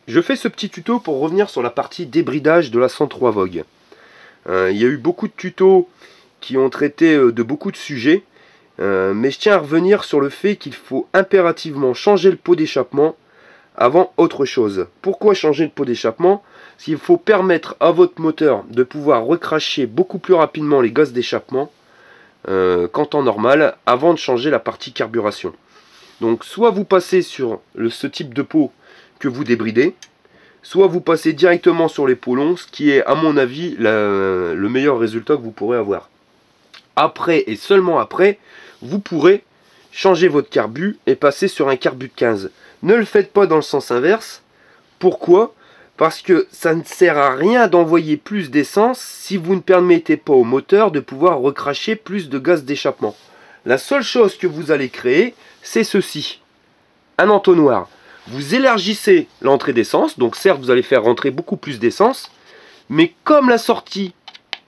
Je fais ce petit tuto pour revenir sur la partie débridage de la 103 Vogue. Il y a eu beaucoup de tutos qui ont traité de beaucoup de sujets, mais je tiens à revenir sur le fait qu'il faut impérativement changer le pot d'échappement avant autre chose. Pourquoi changer le pot d'échappement? Parce qu'il faut permettre à votre moteur de pouvoir recracher beaucoup plus rapidement les gaz d'échappement qu'en temps normal, avant de changer la partie carburation. Donc soit vous passez sur ce type de pot que vous débridez, soit vous passez directement sur les pots longs, ce qui est à mon avis le meilleur résultat que vous pourrez avoir. Après et seulement après, vous pourrez changer votre carbu et passer sur un carbu de 15. Ne le faites pas dans le sens inverse. Pourquoi? Parce que ça ne sert à rien d'envoyer plus d'essence si vous ne permettez pas au moteur de pouvoir recracher plus de gaz d'échappement. La seule chose que vous allez créer, c'est ceci. Un entonnoir. Vous élargissez l'entrée d'essence, donc certes vous allez faire rentrer beaucoup plus d'essence, mais comme la sortie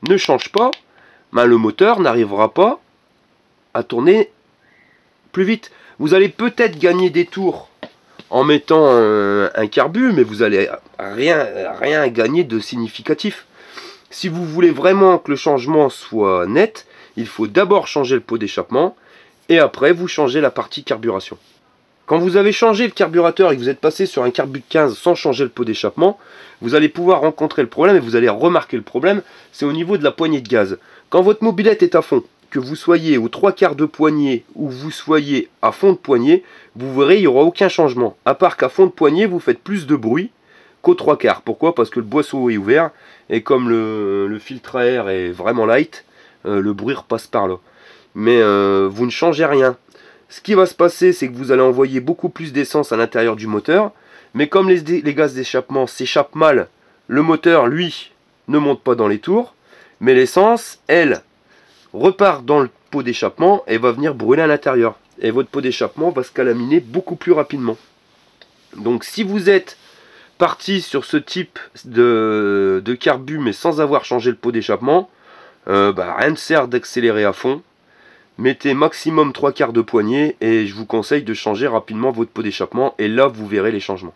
ne change pas, le moteur n'arrivera pas à tourner plus vite. Vous allez peut-être gagner des tours en mettant un carbu, mais vous allez rien gagner de significatif. Si vous voulez vraiment que le changement soit net, il faut d'abord changer le pot d'échappement et après vous changez la partie carburation. Quand vous avez changé le carburateur et que vous êtes passé sur un carbu de 15 sans changer le pot d'échappement, vous allez pouvoir rencontrer le problème et vous allez remarquer le problème, c'est au niveau de la poignée de gaz. Quand votre mobilette est à fond, que vous soyez aux 3/4 de poignée ou vous soyez à fond de poignée, vous verrez il n'y aura aucun changement. À part qu'à fond de poignée, vous faites plus de bruit qu'aux 3/4. Pourquoi? Parce que le boisseau est ouvert et comme le filtre à air est vraiment light, le bruit repasse par là. Mais vous ne changez rien. Ce qui va se passer, c'est que vous allez envoyer beaucoup plus d'essence à l'intérieur du moteur. Mais comme les gaz d'échappement s'échappent mal, le moteur, lui, ne monte pas dans les tours. Mais l'essence, elle, repart dans le pot d'échappement et va venir brûler à l'intérieur. Et votre pot d'échappement va se calaminer beaucoup plus rapidement. Donc si vous êtes parti sur ce type de carbu, mais sans avoir changé le pot d'échappement, rien ne sert d'accélérer à fond. Mettez maximum 3/4 de poignée et je vous conseille de changer rapidement votre pot d'échappement et là vous verrez les changements.